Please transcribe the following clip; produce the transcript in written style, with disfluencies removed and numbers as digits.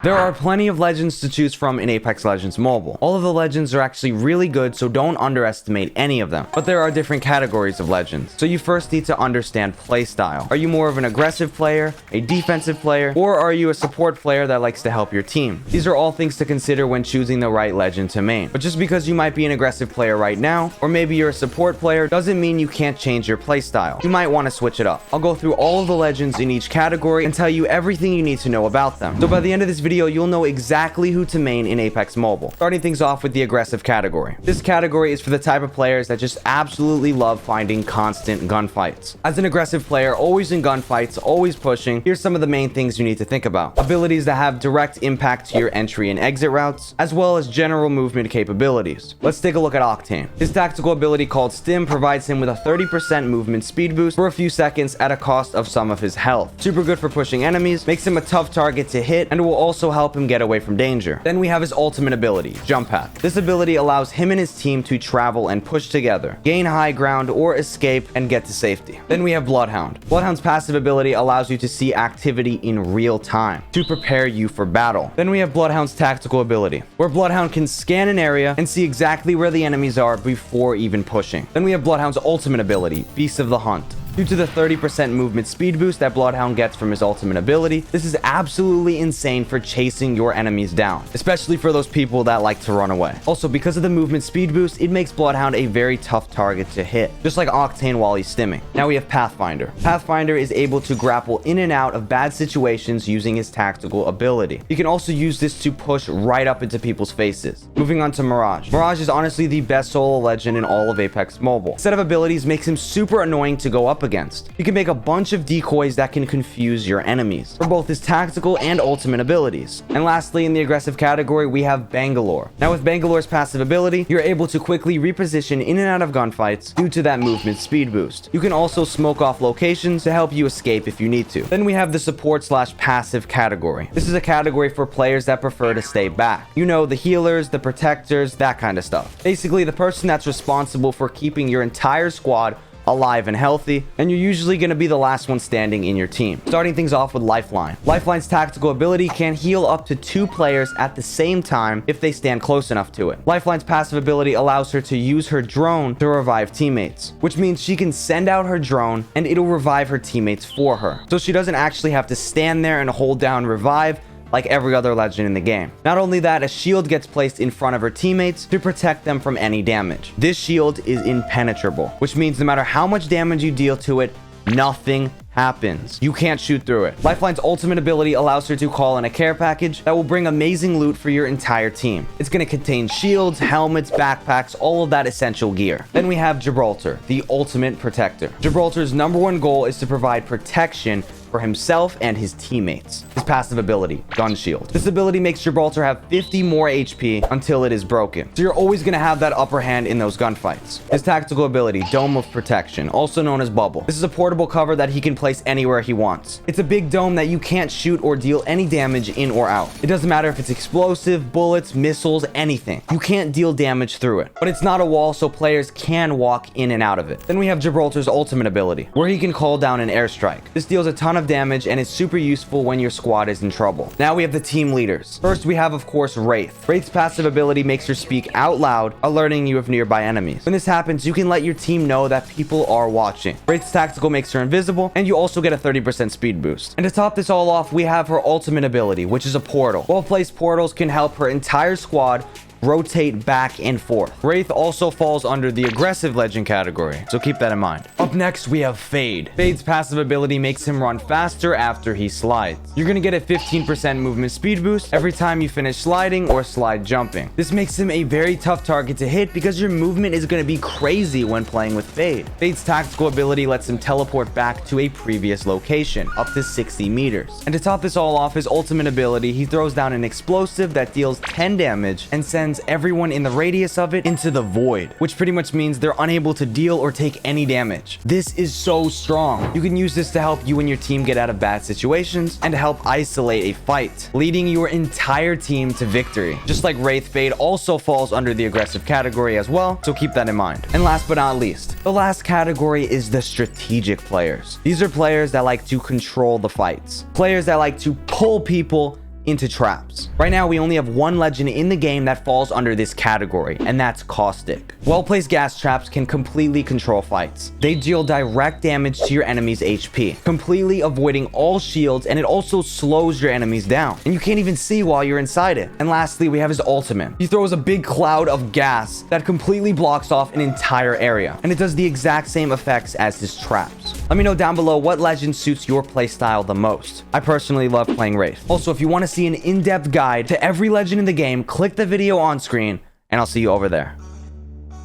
There are plenty of legends to choose from in Apex Legends Mobile. All of the legends are actually really good, so don't underestimate any of them. But there are different categories of legends. So you first need to understand playstyle. Are you more of an aggressive player, a defensive player, or are you a support player that likes to help your team? These are all things to consider when choosing the right legend to main. But just because you might be an aggressive player right now, or maybe you're a support player, doesn't mean you can't change your playstyle. You might want to switch it up. I'll go through all of the legends in each category and tell you everything you need to know about them. So by the end of this video, you'll know exactly who to main in Apex Mobile. Starting things off with the aggressive category. This category is for the type of players that just absolutely love finding constant gunfights. As an aggressive player, always in gunfights, always pushing, here's some of the main things you need to think about. Abilities that have direct impact to your entry and exit routes, as well as general movement capabilities. Let's take a look at Octane. His tactical ability called Stim provides him with a 30% movement speed boost for a few seconds at a cost of some of his health. Super good for pushing enemies, makes him a tough target to hit, and will also help him get away from danger. Then we have his ultimate ability, Jump Pack. This ability allows him and his team to travel and push together, gain high ground or escape and get to safety. Then we have Bloodhound. Bloodhound's passive ability allows you to see activity in real time to prepare you for battle. Then we have Bloodhound's tactical ability, where Bloodhound can scan an area and see exactly where the enemies are before even pushing. Then we have Bloodhound's ultimate ability, Beast of the Hunt. Due to the 30% movement speed boost that Bloodhound gets from his ultimate ability, this is absolutely insane for chasing your enemies down, especially for those people that like to run away. Also, because of the movement speed boost, it makes Bloodhound a very tough target to hit, just like Octane while he's stimming. Now we have Pathfinder. Pathfinder is able to grapple in and out of bad situations using his tactical ability. You can also use this to push right up into people's faces. Moving on to Mirage. Mirage is honestly the best solo legend in all of Apex Mobile. Set of abilities makes him super annoying to go up against. You can make a bunch of decoys that can confuse your enemies for both his tactical and ultimate abilities. And lastly, in the aggressive category, we have Bangalore. Now with Bangalore's passive ability, you're able to quickly reposition in and out of gunfights due to that movement speed boost. You can also smoke off locations to help you escape if you need to. Then we have the support/passive category. This is a category for players that prefer to stay back. You know, the healers, the protectors, that kind of stuff. Basically, the person that's responsible for keeping your entire squad alive and healthy, and you're usually going to be the last one standing in your team. Starting things off with Lifeline. Lifeline's tactical ability can heal up to 2 players at the same time if they stand close enough to it. Lifeline's passive ability allows her to use her drone to revive teammates, which means she can send out her drone and it'll revive her teammates for her. So she doesn't actually have to stand there and hold down revive like every other legend in the game. Not only that, a shield gets placed in front of her teammates to protect them from any damage. This shield is impenetrable, which means no matter how much damage you deal to it, nothing happens. You can't shoot through it. Lifeline's ultimate ability allows her to call in a care package that will bring amazing loot for your entire team. It's going to contain shields, helmets, backpacks, all of that essential gear. Then we have Gibraltar, the ultimate protector. Gibraltar's #1 goal is to provide protection for himself and his teammates. His passive ability, Gun Shield. This ability makes Gibraltar have 50 more HP until it is broken. So you're always going to have that upper hand in those gunfights. His tactical ability, Dome of Protection, also known as Bubble. This is a portable cover that he can place anywhere he wants. It's a big dome that you can't shoot or deal any damage in or out. It doesn't matter if it's explosive, bullets, missiles, anything. You can't deal damage through it. But it's not a wall, so players can walk in and out of it. Then we have Gibraltar's ultimate ability, where he can call down an airstrike. This deals a ton of damage and is super useful when your squad is in trouble. Now we have the team leaders. First, we have, of course, Wraith. Wraith's passive ability makes her speak out loud, alerting you of nearby enemies. When this happens, you can let your team know that people are watching. Wraith's tactical makes her invisible, and you also get a 30% speed boost. And to top this all off, we have her ultimate ability, which is a portal. Well-placed portals can help her entire squad rotate back and forth. Wraith also falls under the aggressive legend category, so keep that in mind. Up next, we have Fade. Fade's passive ability makes him run faster after he slides. You're gonna get a 15% movement speed boost every time you finish sliding or slide jumping. This makes him a very tough target to hit because your movement is gonna be crazy when playing with Fade. Fade's tactical ability lets him teleport back to a previous location, up to 60 meters. And to top this all off, his ultimate ability, he throws down an explosive that deals 10 damage and sends everyone in the radius of it into the void, which pretty much means they're unable to deal or take any damage. This is so strong. You can use this to help you and your team get out of bad situations and to help isolate a fight, leading your entire team to victory. Just like Wraith, Fade also falls under the aggressive category as well, so keep that in mind. And last but not least, the last category is the strategic players. These are players that like to control the fights, players that like to pull people into traps. Right now, we only have one legend in the game that falls under this category, and that's Caustic. Well-placed gas traps can completely control fights. They deal direct damage to your enemy's HP, completely avoiding all shields, and it also slows your enemies down, and you can't even see while you're inside it. And lastly, we have his ultimate. He throws a big cloud of gas that completely blocks off an entire area, and it does the exact same effects as his traps. Let me know down below what legend suits your playstyle the most. I personally love playing Wraith. Also, if you want to see an in-depth guide to every legend in the game, click the video on screen, and I'll see you over there.